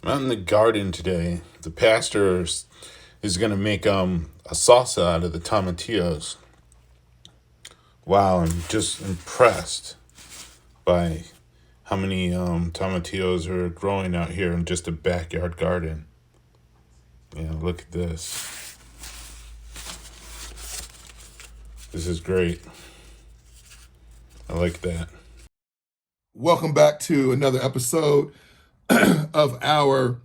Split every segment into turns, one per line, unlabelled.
I'm in the garden today. The pastor is gonna make a salsa out of the tomatillos. Wow, I'm just impressed by how many tomatillos are growing out here in just a backyard garden. Yeah, look at this. This is great. I like that.
Welcome back to another episode of our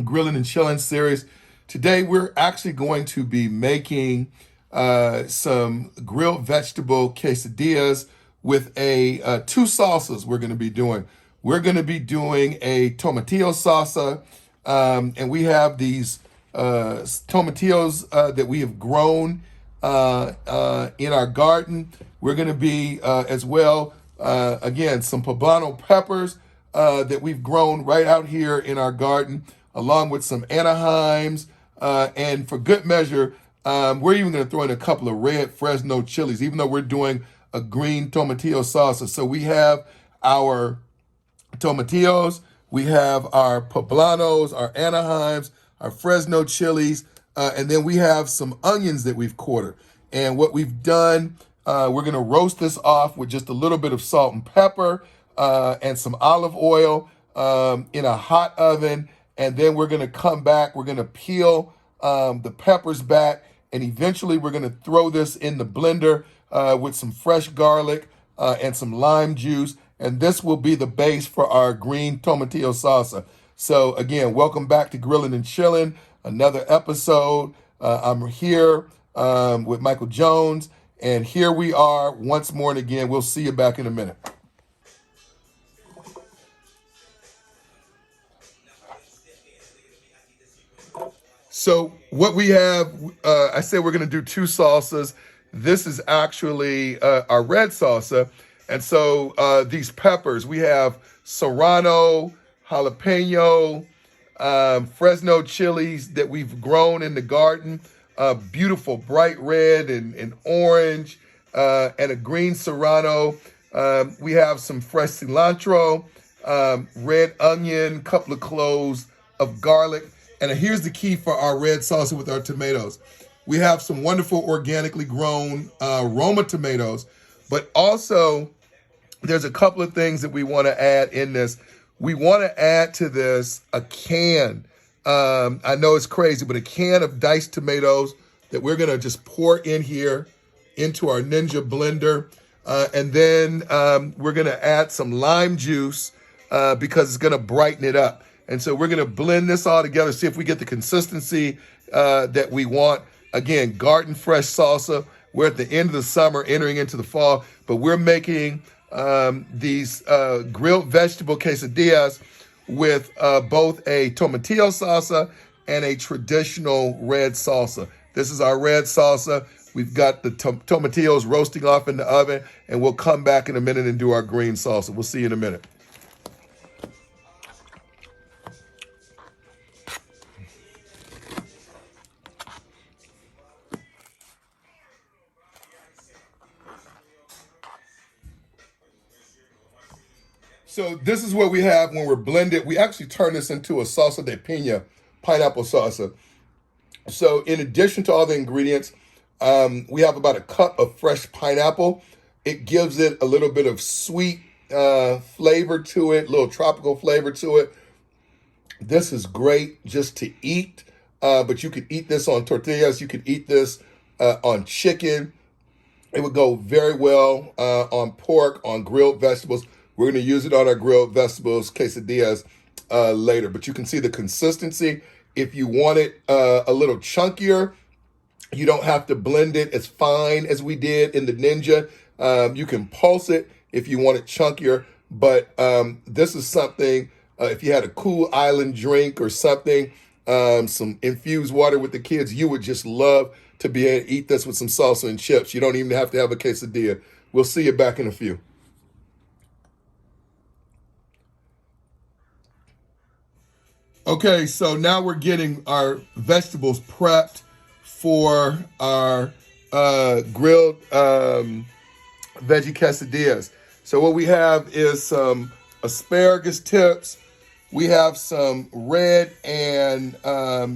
Grilling and Chillin series. Today we're actually going to be making some grilled vegetable quesadillas with two salsas we're going to be doing. We're going to be doing a tomatillo salsa, and we have these tomatillos that we have grown in our garden. We're going to be as well, again, some poblano peppers that we've grown right out here in our garden, along with some Anaheims. And for good measure, we're even going to throw in a couple of red Fresno chilies, even though we're doing a green tomatillo salsa. So we have our tomatillos, we have our poblanos, our Anaheims, our Fresno chilies, and then we have some onions that we've quartered. And what we've done, we're going to roast this off with just a little bit of salt and pepper and some olive oil in a hot oven. And then we're going to come back, we're going to peel the peppers back, and eventually we're going to throw this in the blender with some fresh garlic and some lime juice. And this will be the base for our green tomatillo salsa. So again, welcome back to Grilling and Chillin', another episode. I'm here with Michael Jones, and here we are once more, and again, we'll see you back in a minute. So what we have, I said we're going to do two salsas. This is actually our red salsa. And so these peppers, we have serrano, jalapeno, Fresno chilies that we've grown in the garden, beautiful bright red and orange, and a green serrano. We have some fresh cilantro, red onion, couple of cloves of garlic. And here's the key for our red salsa with our tomatoes. We have some wonderful organically grown Roma tomatoes, but also there's a couple of things that we want to add in this. We want to add to this a can. I know it's crazy, but a can of diced tomatoes that we're going to just pour in here into our Ninja blender. And then we're going to add some lime juice because it's going to brighten it up. And so we're going to blend this all together, see if we get the consistency that we want. Again, garden fresh salsa. We're at the end of the summer, entering into the fall, but we're making these grilled vegetable quesadillas with both a tomatillo salsa and a traditional red salsa. This is our red salsa. We've got the tomatillos roasting off in the oven, and we'll come back in a minute and do our green salsa. We'll see you in a minute. So this is what we have when we're blended. We actually turn this into a salsa de piña, pineapple salsa. So in addition to all the ingredients, we have about a cup of fresh pineapple. It gives it a little bit of sweet flavor to it, a little tropical flavor to it. This is great just to eat, but you could eat this on tortillas. You could eat this on chicken. It would go very well on pork, on grilled vegetables. We're going to use it on our grilled vegetables, quesadillas later. But you can see the consistency. If you want it a little chunkier, you don't have to blend it as fine as we did in the Ninja. You can pulse it if you want it chunkier. But this is something, if you had a cool island drink or something, some infused water with the kids, you would just love to be able to eat this with some salsa and chips. You don't even have to have a quesadilla. We'll see you back in a few. Okay, so now we're getting our vegetables prepped for our grilled veggie quesadillas. So what we have is some asparagus tips, We have some red and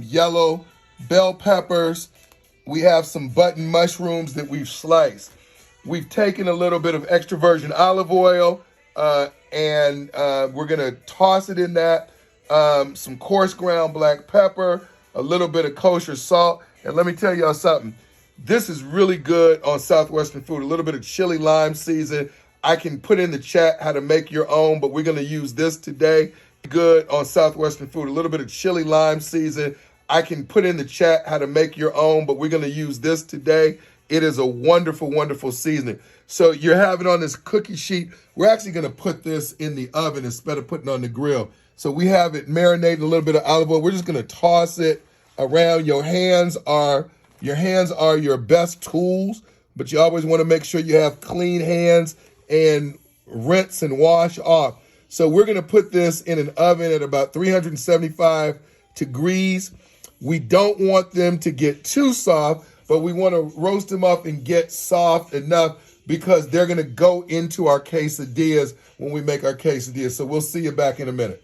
yellow bell peppers. We have some button mushrooms that we've sliced. We've taken a little bit of extra virgin olive oil and we're going to toss it in that. Some coarse ground black pepper, a little bit of kosher salt. And let me tell y'all something. This is really good on Southwestern food. A little bit of chili lime season. I can put in the chat how to make your own, but we're going to use this today. Good on Southwestern food. A little bit of chili lime season. I can put in the chat how to make your own, but we're going to use this today. It is a wonderful, wonderful seasoning. So you're having on this cookie sheet. We're actually going to put this in the oven instead of putting it on the grill. So we have it marinated, a little bit of olive oil. We're just going to toss it around. Your hands are your best tools, but you always want to make sure you have clean hands and rinse and wash off. So we're going to put this in an oven at about 375 degrees. We don't want them to get too soft, but we want to roast them up and get soft enough because they're going to go into our quesadillas when we make our quesadillas. So we'll see you back in a minute.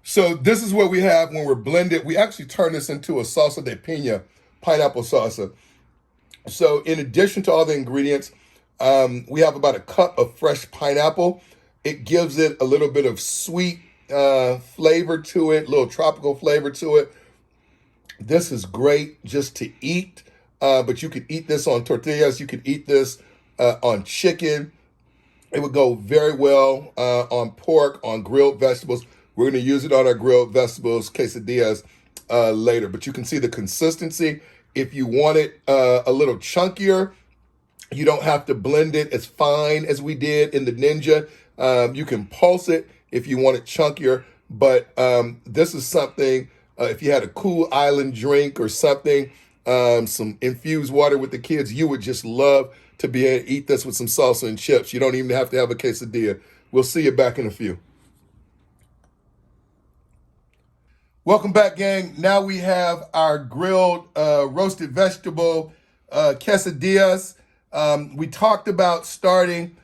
So this is what we have when we're blended. We actually turn this into a salsa de piña, pineapple salsa. So in addition to all the ingredients, we have about a cup of fresh pineapple. It gives it a little bit of sweet flavor to it, a little tropical flavor to it. This is great just to eat, but you could eat this on tortillas. You could eat this on chicken. It would go very well on pork, on grilled vegetables. We're going to use it on our grilled vegetables, quesadillas later. But you can see the consistency. If you want it a little chunkier, you don't have to blend it as fine as we did in the Ninja. You can pulse it if you want it chunkier. But this is something, if you had a cool island drink or something, some infused water with the kids, you would just love to be able to eat this with some salsa and chips. You don't even have to have a quesadilla. We'll see you back in a few. Welcome back, gang. Now we have our grilled roasted vegetable quesadillas. We talked about starting.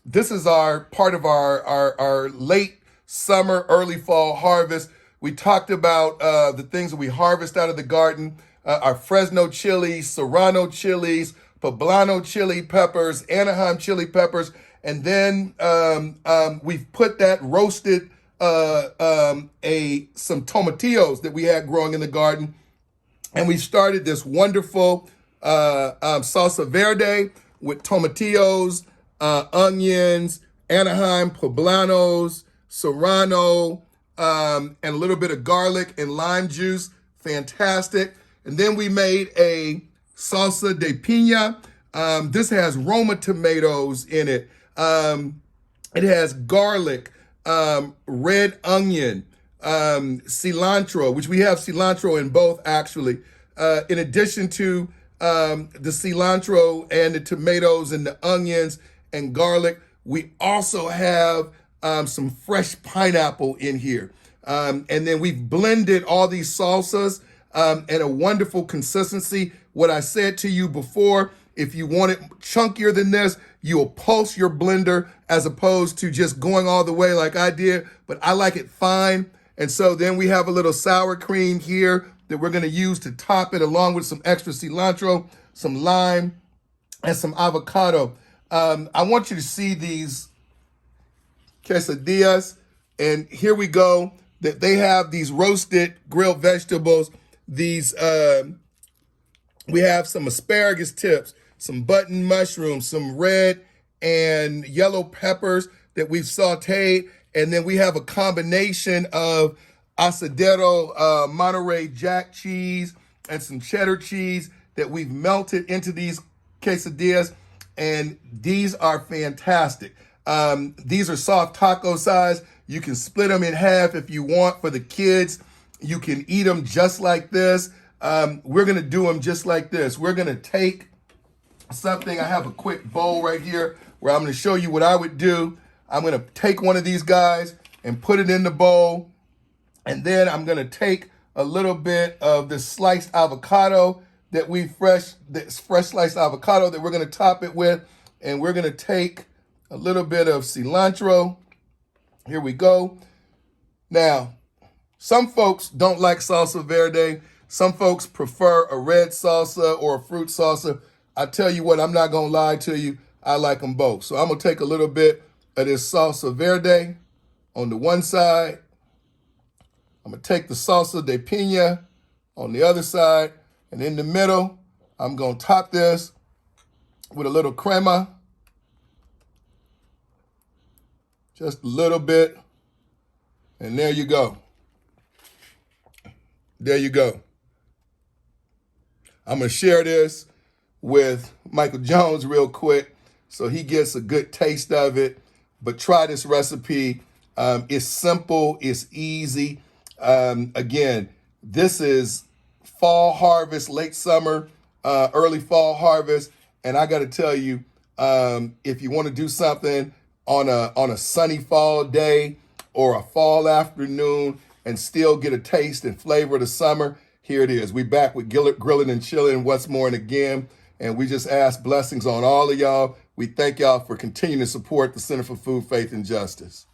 This is our part of our late summer, early fall harvest. We talked about the things that we harvest out of the garden, our Fresno chilies, Serrano chilies, poblano chili peppers, Anaheim chili peppers, and then we've put that roasted some tomatillos that we had growing in the garden, and we started this wonderful salsa verde with tomatillos, onions, Anaheim poblanos, Serrano, and a little bit of garlic and lime juice. Fantastic. And then we made a salsa de piña. This has Roma tomatoes in it. It has garlic, red onion, cilantro, which we have cilantro in both actually. In addition to the cilantro and the tomatoes and the onions and garlic, we also have some fresh pineapple in here. And then we've blended all these salsas in a wonderful consistency. What I said to you before, if you want it chunkier than this, you'll pulse your blender as opposed to just going all the way like I did, but I like it fine. And so then we have a little sour cream here that we're gonna use to top it along with some extra cilantro, some lime, and some avocado. I want you to see these quesadillas, and here we go. That they have these roasted grilled vegetables. These we have some asparagus tips, some button mushrooms, some red and yellow peppers that we've sauteed, and then we have a combination of asadero Monterey Jack cheese and some cheddar cheese that we've melted into these quesadillas, and these are fantastic. These are soft taco size. You can split them in half if you want for the kids. You can eat them just like this. We're gonna do them just like this. We're gonna take something. I have a quick bowl right here where I'm gonna show you what I would do. I'm gonna take one of these guys and put it in the bowl. And then I'm gonna take a little bit of this sliced avocado, that this fresh sliced avocado that we're going to top it with. And we're going to take a little bit of cilantro. Here we go. Now, some folks don't like salsa verde. Some folks prefer a red salsa or a fruit salsa. I tell you what, I'm not going to lie to you. I like them both. So I'm going to take a little bit of this salsa verde on the one side. I'm going to take the salsa de piña on the other side. And in the middle, I'm going to top this with a little crema. Just a little bit. And there you go. There you go. I'm going to share this with Michael Jones real quick so he gets a good taste of it. But try this recipe. It's simple. It's easy. Again, this is fall harvest, late summer, early fall harvest. And I got to tell you, if you want to do something on a sunny fall day or a fall afternoon and still get a taste and flavor of the summer, here it is. We back with Grillin and Chillin once more and again. And we just ask blessings on all of y'all. We thank y'all for continuing to support the Center for Food, Faith, and Justice.